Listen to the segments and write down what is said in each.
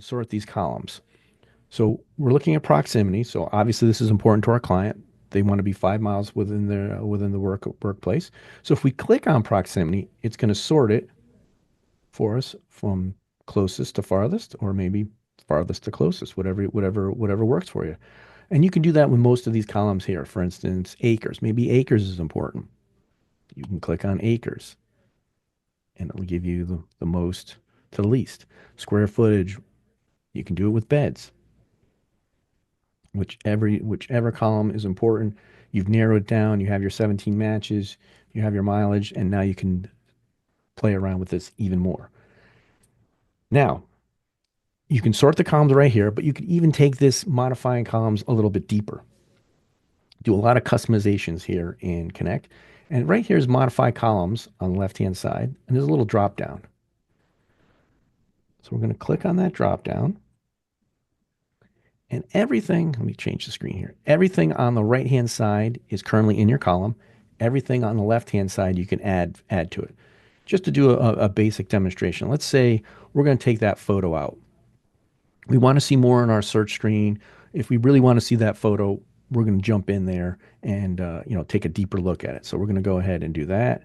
sort these columns. So we're looking at proximity. So obviously this is important to our client. They want to be 5 miles within the workplace. So if we click on proximity, it's going to sort it for us from closest to farthest, or maybe farthest to closest, whatever works for you. And you can do that with most of these columns here. For instance, acres. Maybe acres is important. You can click on acres, and it'll give you the most to the least. Square footage. You can do it with beds. Whichever column is important, you've narrowed it down. You have your 17 matches. You have your mileage, and now you can play around with this even more. Now, you can sort the columns right here, but you can even take this modifying columns a little bit deeper. Do a lot of customizations here in Connect. And right here is modify columns on the left-hand side, and there's a little drop down. So we're going to click on that drop down. And everything, let me change the screen here. Everything on the right-hand side is currently in your column. Everything on the left-hand side you can add to it. Just to do a basic demonstration, let's say we're going to take that photo out. We want to see more on our search screen. If we really want to see that photo, we're going to jump in there and take a deeper look at it. So we're going to go ahead and do that.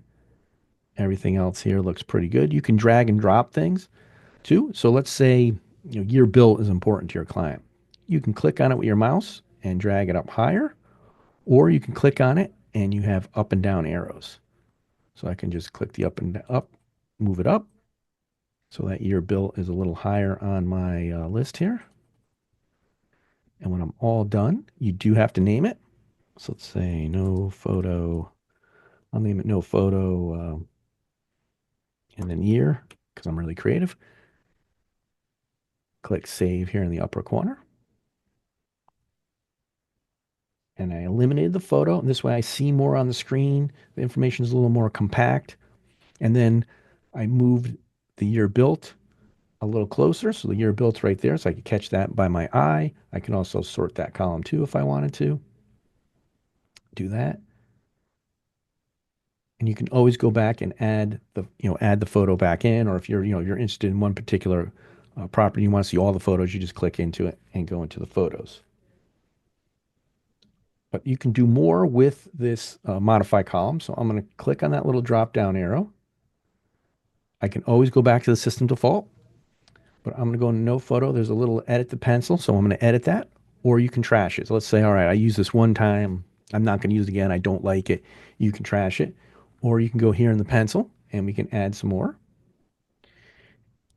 Everything else here looks pretty good. You can drag and drop things too. So let's say year built is important to your client. You can click on it with your mouse and drag it up higher, or you can click on it and you have up and down arrows. So I can just click the up and up, move it up. So that year built is a little higher on my list here. And when I'm all done, you do have to name it. So let's say no photo. I'll name it no photo and then year because I'm really creative. Click save here in the upper corner. And I eliminated the photo. And this way I see more on the screen. The information is a little more compact. And then I moved the year built a little closer. So the year built's right there. So I could catch that by my eye. I can also sort that column too if I wanted to. Do that. And you can always go back and add the photo back in, or if you're interested in one particular property, you want to see all the photos, you just click into it and go into the photos. But you can do more with this modify column. So I'm going to click on that little drop down arrow. I can always go back to the system default, but I'm going to go into no photo. There's a little edit the pencil. So I'm going to edit that, or you can trash it. So let's say, all right, I use this one time. I'm not going to use it again. I don't like it. You can trash it, or you can go here in the pencil and we can add some more.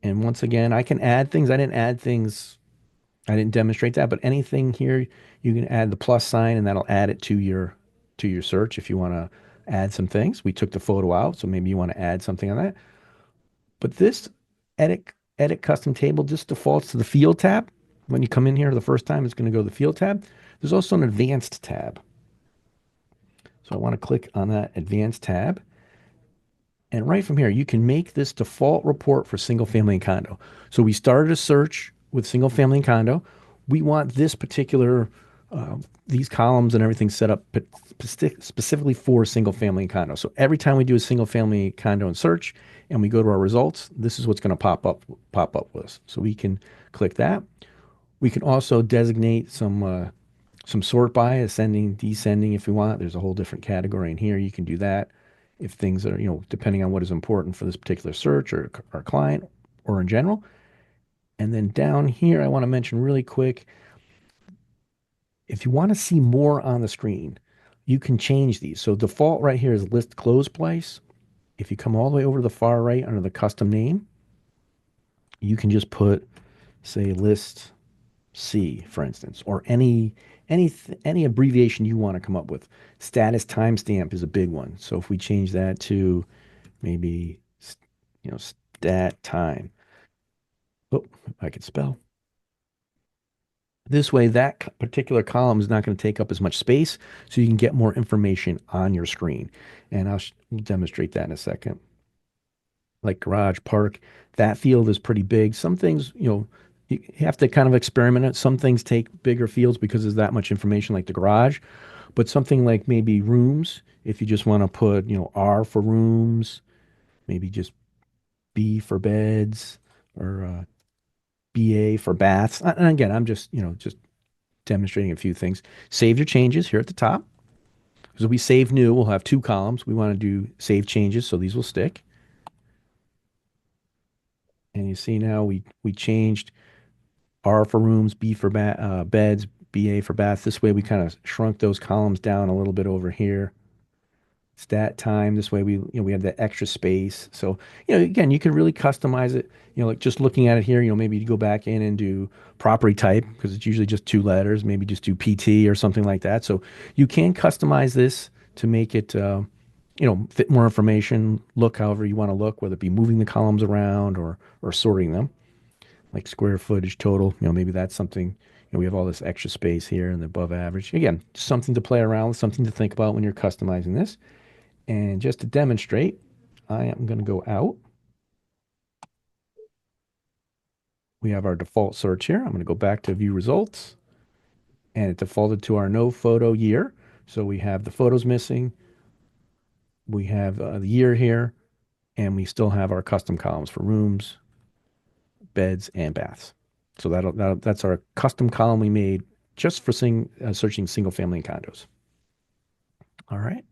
And once again, I can add things. I didn't add things. I didn't demonstrate that, but anything here, you can add the plus sign and that'll add it to your search if you want to add some things. We took the photo out, so maybe you want to add something on that. But this edit custom table just defaults to the field tab. When you come in here the first time, it's going to go to the field tab. There's also an advanced tab. So I want to click on that advanced tab. And right from here, you can make this default report for single family and condo. So we started a search with single family and condo. We want this particular, these columns and everything set up specifically for single family and condo. So every time we do a single family condo and search and we go to our results, this is what's going to pop up with us. So we can click that. We can also designate some sort by ascending, descending if we want. There's a whole different category in here. You can do that if things are, depending on what is important for this particular search or our client or in general. And then down here, I want to mention really quick, if you want to see more on the screen, you can change these. So default right here is list close place. If you come all the way over to the far right under the custom name, you can just put, say, list C, for instance, or any abbreviation you want to come up with. Status timestamp is a big one. So if we change that to maybe, stat time. Oh, I could spell. This way, that particular column is not going to take up as much space, so you can get more information on your screen. And I'll demonstrate that in a second. Like garage, park, that field is pretty big. Some things, you have to kind of experiment it. Some things take bigger fields because there's that much information, like the garage. But something like maybe rooms, if you just want to put, R for rooms, maybe just B for beds, or BA for baths. And again, I'm just, just demonstrating a few things. Save your changes here at the top. So we save new, we'll have two columns. We want to do save changes, so these will stick. And you see now we changed R for rooms, B for beds, BA for baths. This way we kind of shrunk those columns down a little bit over here. Stat time. This way we have that extra space. So, again, you can really customize it. Like just looking at it here, maybe you go back in and do property type because it's usually just two letters. Maybe just do PT or something like that. So you can customize this to make it, fit more information, look however you want to look, whether it be moving the columns around or sorting them, like square footage total. Maybe that's something. We have all this extra space here and the above average. Again, just something to play around with, something to think about when you're customizing this. And just to demonstrate, I am going to go out. We have our default search here. I'm going to go back to view results, and it defaulted to our no photo year. So we have the photos missing. We have the year here, and we still have our custom columns for rooms, beds, and baths. So that's our custom column we made just for searching single family and condos. All right.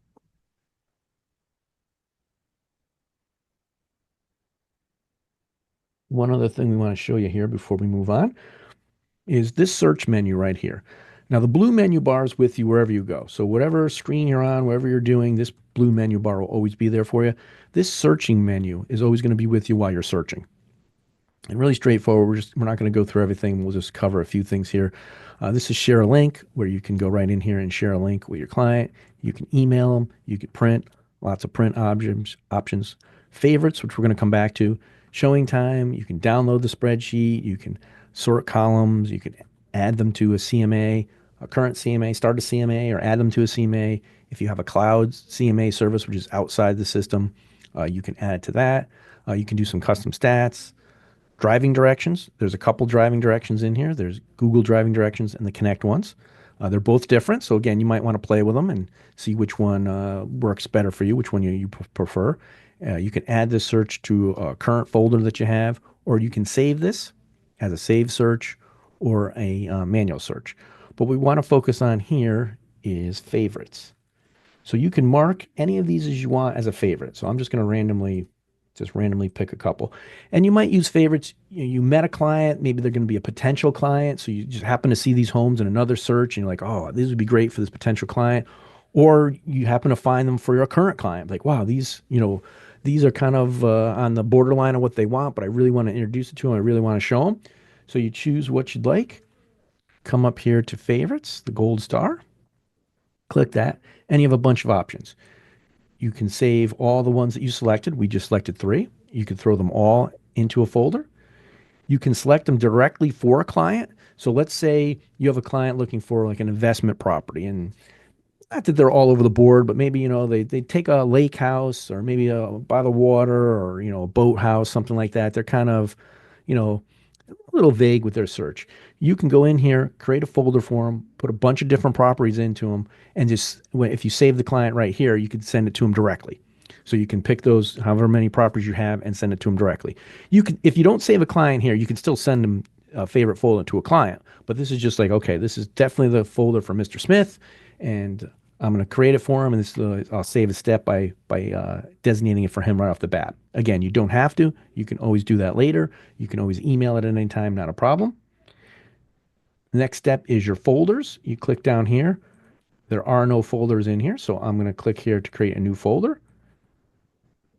One other thing we want to show you here before we move on is this search menu right here. Now the blue menu bar is with you wherever you go. So whatever screen you're on, whatever you're doing, this blue menu bar will always be there for you. This searching menu is always going to be with you while you're searching. And really straightforward. We're not going to go through everything. We'll just cover a few things here. This is share a link, where you can go right in here and share a link with your client. You can email them. You can print. Lots of print options. Favorites, which we're going to come back to. Showing time. You can download the spreadsheet. You can sort columns. You can add them to a CMA, a current CMA, start a CMA, or add them to a CMA. If you have a cloud CMA service, which is outside the system, you can add to that. You can do some custom stats. Driving directions. There's a couple driving directions in here. There's Google driving directions and the Connect ones. They're both different. So again, you might want to play with them and see which one works better for you, which one you prefer. You can add this search to a current folder that you have, or you can save this as a save search or a manual search. What we want to focus on here is favorites. So you can mark any of these as you want as a favorite. So I'm just going to randomly pick a couple. And you might use favorites. You met a client, maybe they're going to be a potential client. So you just happen to see these homes in another search and you're like, oh, these would be great for this potential client. Or you happen to find them for your current client. Like, wow, these are kind of on the borderline of what they want, but I really want to introduce it to them. I really want to show them. So you choose what you'd like. Come up here to favorites, the gold star. Click that, and you have a bunch of options. You can save all the ones that you selected. We just selected 3. You can throw them all into a folder. You can select them directly for a client. So let's say you have a client looking for like an investment property, and not that they're all over the board, but maybe, they take a lake house or maybe by the water or, a boat house, something like that. They're kind of, a little vague with their search. You can go in here, create a folder for them, put a bunch of different properties into them, and just if you save the client right here, you can send it to them directly. So you can pick those, however many properties you have, and send it to them directly. You can, if you don't save a client here, you can still send them a favorite folder to a client. But this is just like, okay, this is definitely the folder for Mr. Smith, and I'm going to create it for him, and this I'll save a step by designating it for him right off the bat. Again, you don't have to. You can always do that later. You can always email it at any time, not a problem. The next step is your folders. You click down here. There are no folders in here, so I'm going to click here to create a new folder.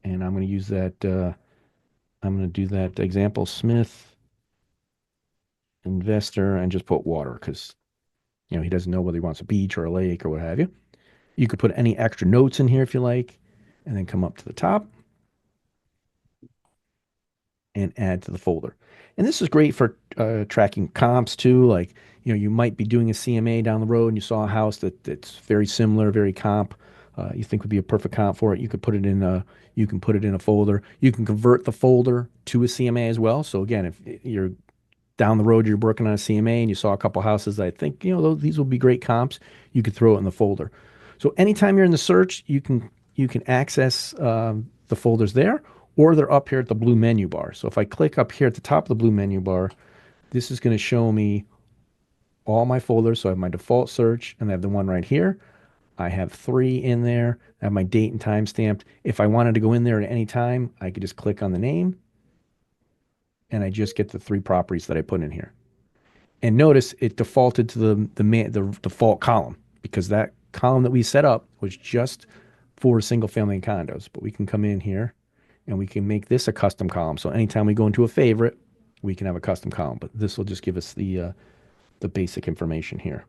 And I'm going to use that, I'm going to do that example, Smith, investor, and just put water because, he doesn't know whether he wants a beach or a lake or what have you. You could put any extra notes in here if you like, and then come up to the top and add to the folder. And this is great for tracking comps too. Like, you might be doing a CMA down the road and you saw a house that's very similar, very comp. You think would be a perfect comp for it. You can put it in a folder. You can convert the folder to a CMA as well. So again, if you're down the road, you're working on a CMA and you saw a couple houses that I think, these will be great comps, you could throw it in the folder. So anytime you're in the search, you can access the folders there, or they're up here at the blue menu bar. So if I click up here at the top of the blue menu bar, This is going to show me all my folders. So I have my default search and I have the one right here. I have 3 in there. I have my date and time stamped. If I wanted to go in there at any time, I could just click on the name and I just get the 3 properties that I put in here. And notice it defaulted to the default column because that column that we set up was just for single family and condos. But we can come in here and we can make this a custom column. So anytime we go into a favorite, we can have a custom column. But this will just give us the basic information here.